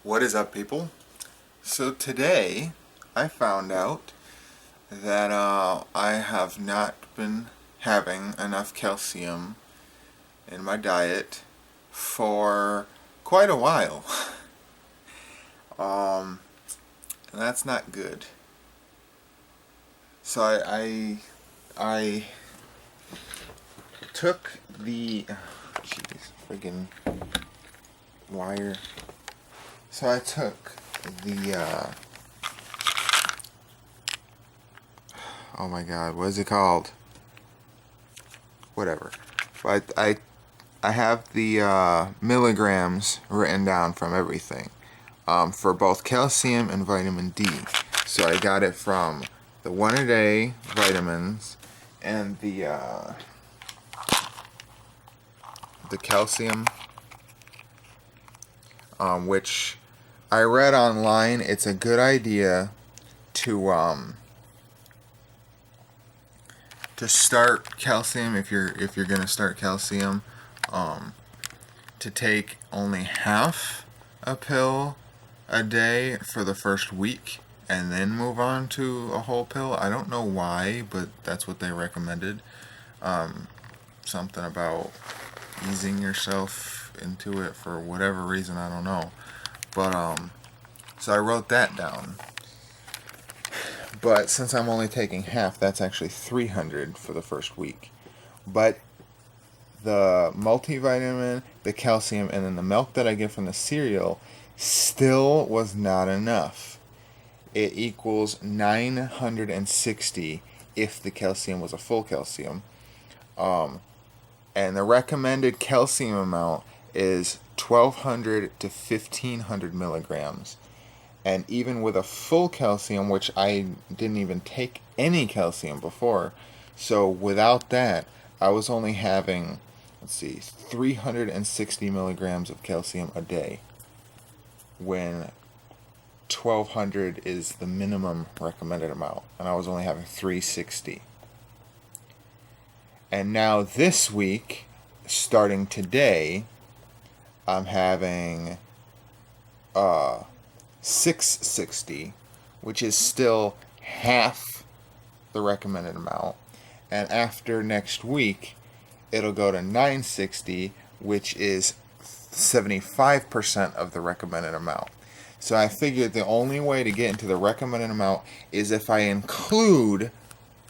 What is up, people? So today I found out that I have not been having enough calcium in my diet for quite a while. And that's not good. So I took the jeez, friggin' wire. So I took the oh my god, what is it called? Whatever. But I have the milligrams written down from everything for both calcium and vitamin D. So I got it from the 1-a-day vitamins and the calcium, which I read online. It's a good idea to start calcium if you're gonna start calcium, to take only half a pill a day for the first week and then move on to a whole pill. I don't know why, but that's what they recommended. Something about easing yourself into it for whatever reason, I don't know. But so I wrote that down. But since I'm only taking half, that's actually 300 for the first week. But the multivitamin, the calcium, and then the milk that I get from the cereal still was not enough. It equals 960 if the calcium was a full calcium. And the recommended calcium amount is 1200 to 1500 milligrams. And even with a full calcium, which I didn't even take any calcium before, so without that, I was only having, 360 milligrams of calcium a day, when 1200 is the minimum recommended amount, and I was only having 360. And now this week, starting today, I'm having 660, which is still half the recommended amount. And after next week, it'll go to 960, which is 75% of the recommended amount. So I figured the only way to get into the recommended amount is if I include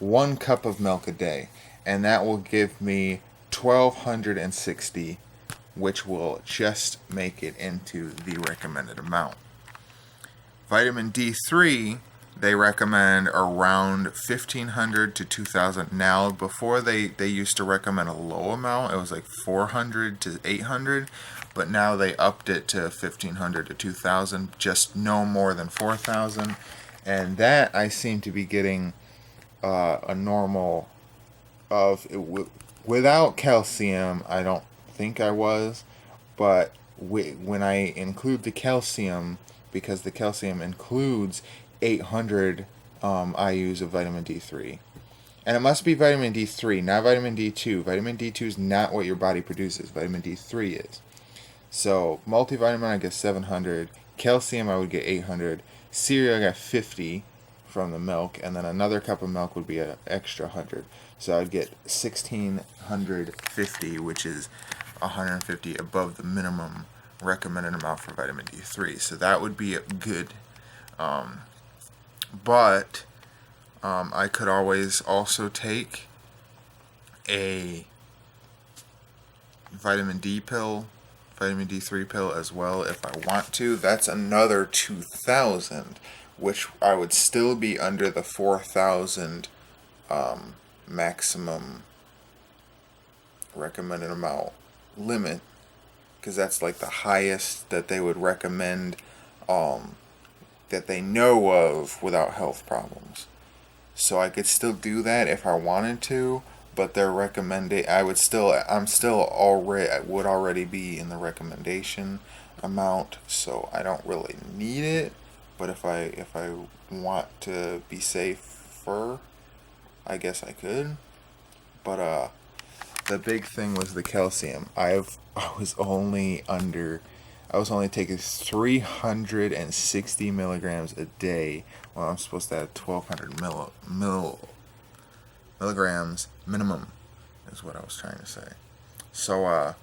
1 cup of milk a day. And that will give me 1260, which will just make it into the recommended amount. Vitamin D3, they recommend around 1500 to 2000 now. Before they used to recommend a low amount. It was like 400 to 800, but now they upped it to 1500 to 2000, just no more than 4000. And that I seem to be getting a normal of it. Without calcium, I don't think I was, but when I include the calcium, because the calcium includes 800 IUs of vitamin D3. And it must be vitamin D3, not vitamin D2. Vitamin D2 is not what your body produces. Vitamin D3 is. So multivitamin, I get 700. Calcium, I would get 800. Cereal, I got 50 from the milk, and then another cup of milk would be an extra 100. So I'd get 1650, which is 150 above the minimum recommended amount for vitamin D3. So that would be good. But I could always also take a vitamin D pill, vitamin D3 pill as well if I want to. That's another 2000, which I would still be under the 4000 maximum recommended amount limit, because that's like the highest that they would recommend, that they know of without health problems. So I could still do that if I wanted to, but they're recommending. I would already be in the recommendation amount, so I don't really need it. But if I want to be safer, I guess I could. But the big thing was the calcium. I was only under I was only taking 360 milligrams a day. Well, I'm supposed to have 1,200 milligrams minimum, is what I was trying to say. So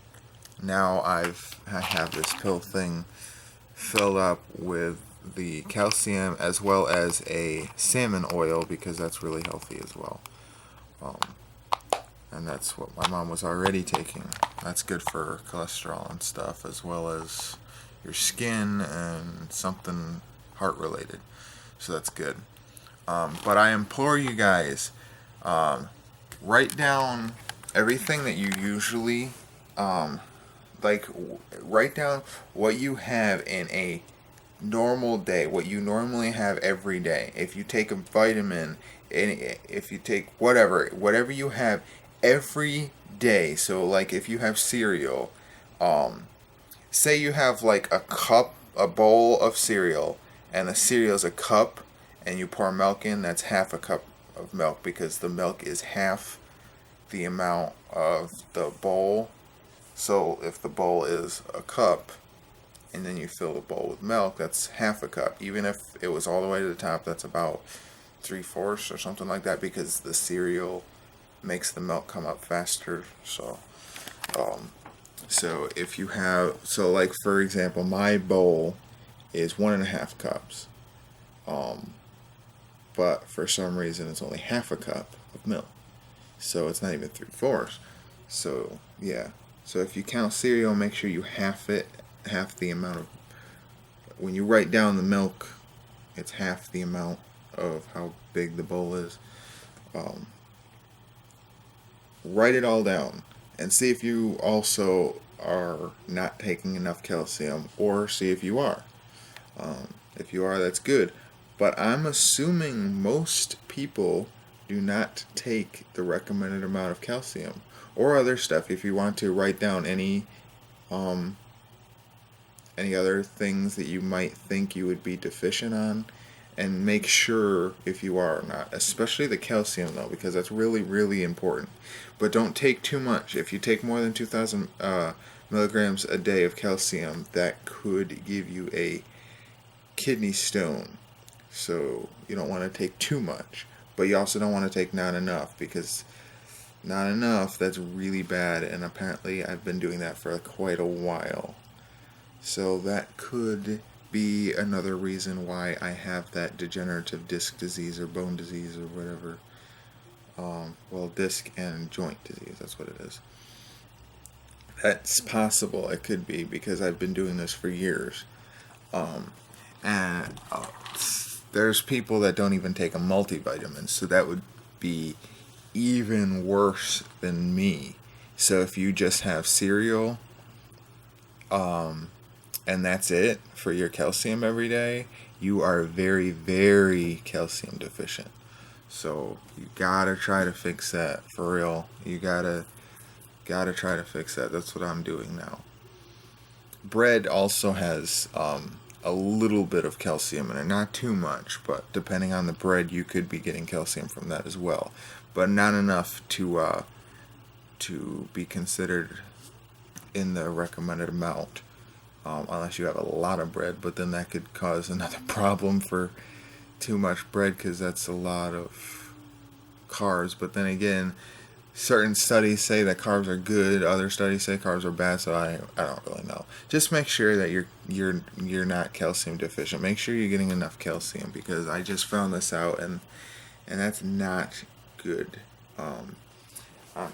now I have this pill thing filled up with the calcium as well as a salmon oil, because that's really healthy as well. And that's what my mom was already taking. That's good for cholesterol and stuff, as well as your skin and something heart related. So that's good. But I implore you guys, write down everything that you usually write down what you have in a normal day, what you normally have every day. If you take a vitamin, if you take whatever you have every day. So like if you have cereal, say you have like a bowl of cereal, and the cereal is a cup, and you pour milk in, that's half a cup of milk, because the milk is half the amount of the bowl. So if the bowl is a cup, and then you fill the bowl with milk, that's half a cup. Even if it was all the way to the top, that's about 3/4 or something like that, because the cereal makes the milk come up faster. So if you have, like for example, my bowl is 1.5 cups, but for some reason it's only half a cup of milk, so it's not even 3/4. So yeah, so if you count cereal, make sure you half the amount of, when you write down the milk, it's half the amount of how big the bowl is. Write it all down and see if you also are not taking enough calcium, or see if you are. If you are, that's good. But I'm assuming most people do not take the recommended amount of calcium or other stuff. If you want to write down any other things that you might think you would be deficient on, and make sure if you are or not, especially the calcium though, because that's really, really important. But don't take too much. If you take more than 2,000 milligrams a day of calcium, that could give you a kidney stone. So you don't want to take too much, but you also don't want to take not enough, because not enough, that's really bad, and apparently I've been doing that for quite a while. So that could be another reason why I have that degenerative disc disease or bone disease or whatever. Disc and joint disease, that's what it is. That's possible. It could be, because I've been doing this for years. And there's people that don't even take a multivitamin, so that would be even worse than me. So if you just have cereal, and that's it for your calcium every day, you are very, very calcium deficient. So you gotta try to fix that, for real. You gotta try to fix that. That's what I'm doing now. Bread also has a little bit of calcium in it, not too much, but depending on the bread, you could be getting calcium from that as well, but not enough to be considered in the recommended amount, unless you have a lot of bread. But then that could cause another problem for too much bread, because that's a lot of carbs. But then again, certain studies say that carbs are good, other studies say carbs are bad, so I don't really know. Just make sure that you're not calcium deficient. Make sure you're getting enough calcium, because I just found this out, and that's not good. I'm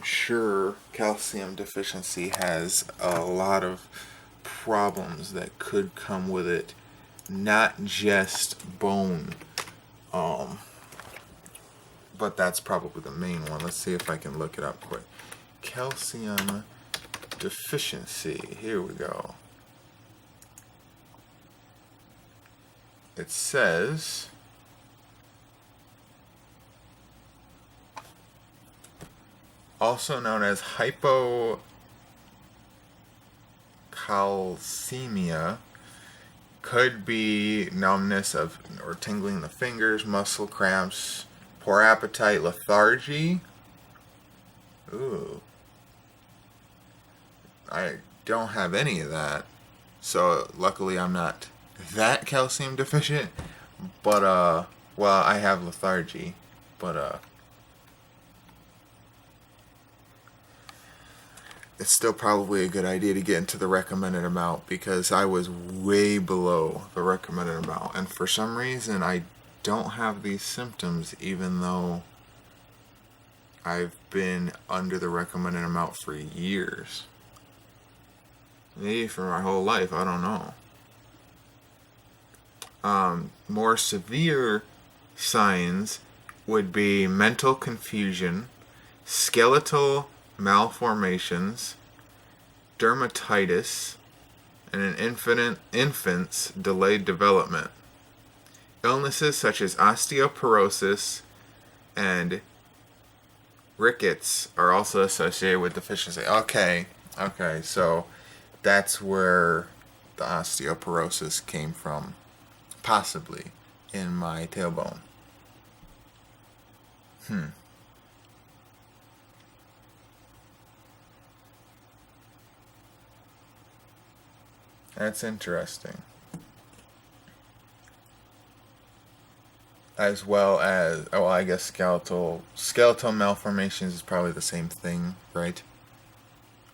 sure calcium deficiency has a lot of problems that could come with it, not just bone, but that's probably the main one. Let's see if I can look it up quick. Calcium deficiency. Here we go. It says also known as hypocalcemia, could be numbness of or tingling in the fingers, muscle cramps, poor appetite, lethargy. Ooh. I don't have any of that. So luckily I'm not that calcium deficient, but well, I have lethargy, but it's still probably a good idea to get into the recommended amount, because I was way below the recommended amount, and for some reason I don't have these symptoms even though I've been under the recommended amount for years. Maybe for my whole life, I don't know. More severe signs would be mental confusion, skeletal malformations, dermatitis, and an infant's delayed development. Illnesses such as osteoporosis and rickets are also associated with deficiency. Okay, so that's where the osteoporosis came from, possibly, in my tailbone. That's interesting. As well as, oh, I guess skeletal malformations is probably the same thing, right?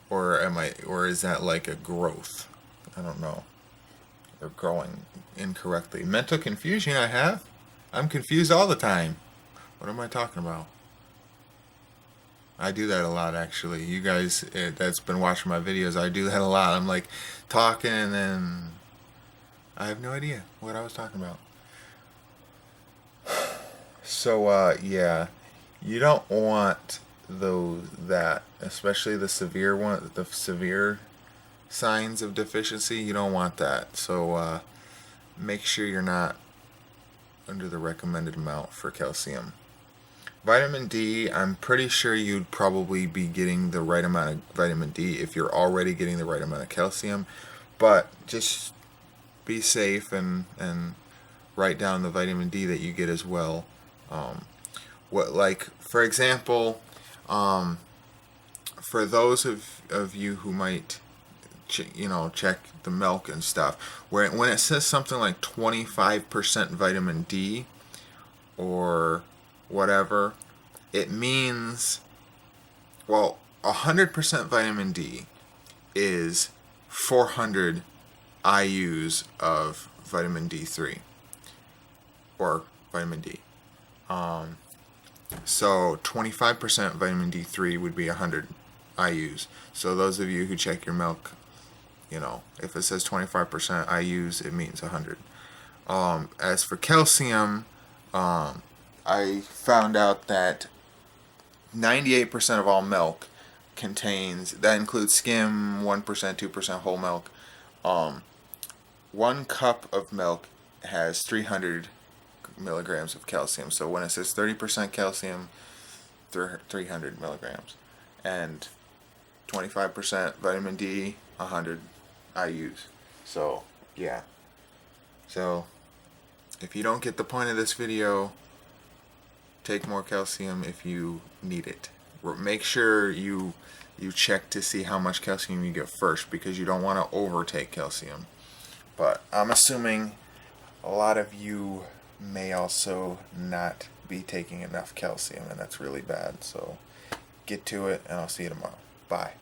Or is that like a growth? I don't know. They're growing incorrectly. Mental confusion I have. I'm confused all the time. What am I talking about? I do that a lot, actually. You guys that's been watching my videos, I do that a lot. I'm like talking and then I have no idea what I was talking about. So yeah, you don't want especially the severe signs of deficiency. You don't want that. So make sure you're not under the recommended amount for calcium. Vitamin D, I'm pretty sure you'd probably be getting the right amount of vitamin D if you're already getting the right amount of calcium. But just be safe and write down the vitamin D that you get as well. For example, for those of you who might check the milk and stuff, when it says something like 25% vitamin D or whatever, it means, well, 100% vitamin D is 400 IUs of vitamin D3 or vitamin D. So 25% vitamin D3 would be 100 IUs. So those of you who check your milk, if it says 25% IUs, it means 100. As for calcium, I found out that 98% of all milk that includes skim, 1%, 2% whole milk. 1 cup of milk has 300 milligrams of calcium. So when it says 30% calcium, 300 milligrams. And 25% vitamin D, 100 IUs. So, yeah. So, if you don't get the point of this video, take more calcium if you need it. Make sure you check to see how much calcium you get first, because you don't want to overtake calcium. But I'm assuming a lot of you may also not be taking enough calcium, and that's really bad. So get to it, and I'll see you tomorrow. Bye.